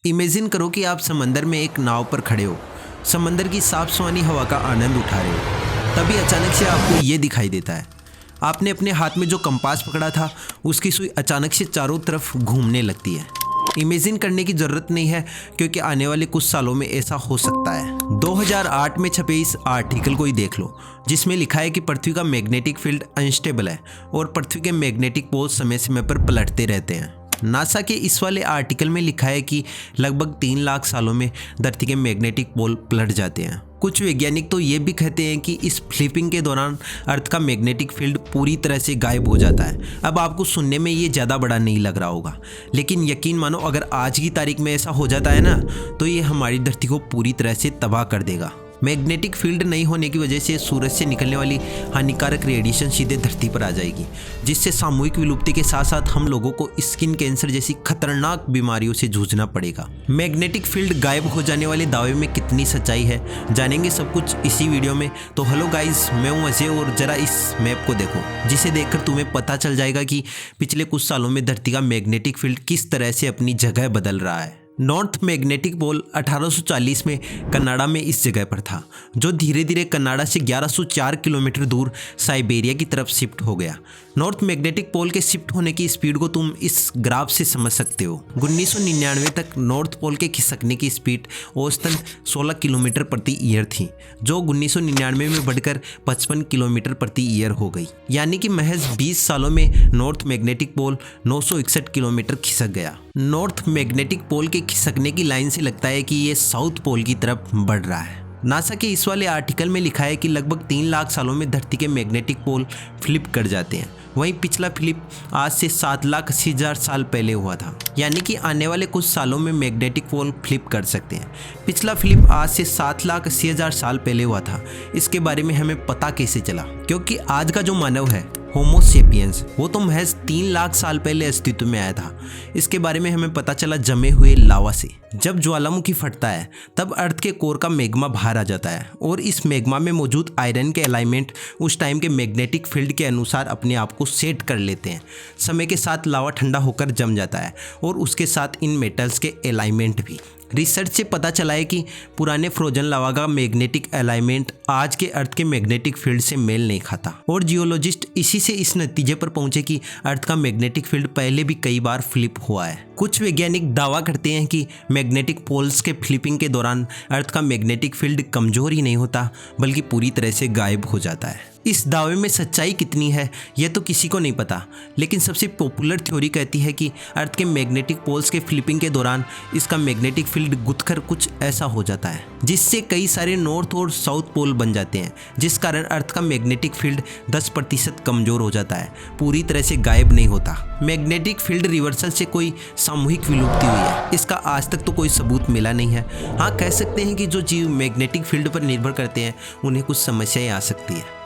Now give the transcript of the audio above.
Imagine करो कि आप समंदर में एक नाव पर खड़े हो, समंदर की साफ सुहानी हवा का आनंद उठा रहे हो। तभी अचानक से आपको ये दिखाई देता है, आपने अपने हाथ में जो कंपास पकड़ा था उसकी सुई अचानक से चारों तरफ घूमने लगती है। इमेजिन करने की ज़रूरत नहीं है, क्योंकि आने वाले कुछ सालों में ऐसा हो सकता है। 2008 में छपे इस आर्टिकल को ही देख लो, जिसमें लिखा है कि पृथ्वी का मैग्नेटिक फील्ड अनस्टेबल है और पृथ्वी के मैग्नेटिक पोल समय समय पर पलटते रहते हैं। नासा के इस वाले आर्टिकल में लिखा है कि लगभग 3 लाख सालों में धरती के मैग्नेटिक पोल पलट जाते हैं। कुछ वैज्ञानिक तो ये भी कहते हैं कि इस फ्लिपिंग के दौरान अर्थ का मैग्नेटिक फील्ड पूरी तरह से गायब हो जाता है। अब आपको सुनने में ये ज़्यादा बड़ा नहीं लग रहा होगा, लेकिन यकीन मानो अगर आज की तारीख में ऐसा हो जाता है ना, तो ये हमारी धरती को पूरी तरह से तबाह कर देगा। मैग्नेटिक फील्ड नहीं होने की वजह से सूरज से निकलने वाली हानिकारक रेडिएशन सीधे धरती पर आ जाएगी, जिससे सामूहिक विलुप्ति के साथ साथ हम लोगों को स्किन कैंसर जैसी खतरनाक बीमारियों से जूझना पड़ेगा। मैग्नेटिक फील्ड गायब हो जाने वाले दावे में कितनी सच्चाई है, जानेंगे सब कुछ इसी वीडियो में। तो हेलो गाइस, मैं हूं अजय और जरा इस मैप को देखो, जिसे देखकर तुम्हें पता चल जाएगा कि पिछले कुछ सालों में धरती का मैग्नेटिक फील्ड किस तरह से अपनी जगह बदल रहा है। नॉर्थ मैग्नेटिक पोल 1840 में कनाडा में इस जगह पर था, जो धीरे धीरे कनाडा से 1104 किलोमीटर दूर साइबेरिया की तरफ शिफ्ट हो गया। नॉर्थ मैग्नेटिक पोल के शिफ्ट होने की स्पीड को तुम इस ग्राफ से समझ सकते हो। 1999 तक नॉर्थ पोल के खिसकने की स्पीड औसतन 16 किलोमीटर प्रति ईयर थी, जो 1999 में बढ़कर 55 किलोमीटर प्रति ईयर हो गई। यानी कि महज 20 सालों में नॉर्थ मैग्नेटिक पोल 961 किलोमीटर खिसक गया। नॉर्थ मैग्नेटिक पोल के खिसकने की लाइन से लगता है कि ये साउथ पोल की तरफ बढ़ रहा है। नासा के इस वाले आर्टिकल में लिखा है कि लगभग 3 लाख सालों में धरती के मैग्नेटिक पोल फ्लिप कर जाते हैं। वहीं पिछला फ्लिप आज से 7,80,000 साल पहले हुआ था, यानी कि आने वाले कुछ सालों में मैग्नेटिक पोल फ्लिप कर सकते हैं। पिछला फ्लिप आज से 7,80,000 साल पहले हुआ था। इसके बारे में हमें पता कैसे चला? क्योंकि आज का जो मानव है, होमो सेपियंस, वो तो महज 3 लाख साल पहले अस्तित्व में आया था। इसके बारे में हमें पता चला जमे हुए लावा से। जब ज्वालामुखी फटता है तब अर्थ के कोर का मैग्मा बाहर आ जाता है, और इस मैग्मा में मौजूद आयरन के अलाइनमेंट उस टाइम के मैग्नेटिक फील्ड के अनुसार अपने आप को सेट कर लेते हैं। समय के साथ लावा ठंडा होकर जम जाता है, और उसके साथ इन मेटल्स के अलाइनमेंट भी। रिसर्च से पता चला है कि पुराने फ्रोजन लावा का मैग्नेटिक अलाइनमेंट आज के अर्थ के मैग्नेटिक फील्ड से मेल नहीं खाता, और जियोलॉजिस्ट इसी से इस नतीजे पर पहुंचे कि अर्थ का मैग्नेटिक फील्ड पहले भी कई बार फ्लिप हुआ है। कुछ वैज्ञानिक दावा करते हैं कि मैग्नेटिक पोल्स के फ्लिपिंग के दौरान अर्थ का मैग्नेटिक फील्ड कमजोर ही नहीं होता, बल्कि पूरी तरह से गायब हो जाता है। इस दावे में सच्चाई कितनी है यह तो किसी को नहीं पता, लेकिन सबसे पॉपुलर थ्योरी कहती है कि अर्थ के मैग्नेटिक पोल्स के फ्लिपिंग के दौरान इसका मैग्नेटिक फील्ड गुथकर कुछ ऐसा हो जाता है, जिससे कई सारे नॉर्थ और साउथ पोल बन जाते हैं, जिस कारण अर्थ का मैग्नेटिक फील्ड 10% कमजोर हो जाता है, पूरी तरह से गायब नहीं होता। मैग्नेटिक फील्ड रिवर्सल से कोई सामूहिक विलुप्ति हुई है, इसका आज तक तो कोई सबूत मिला नहीं है। हाँ, कह सकते हैं कि जो जीव मैग्नेटिक फील्ड पर निर्भर करते हैं उन्हें कुछ समस्याएं आ सकती है।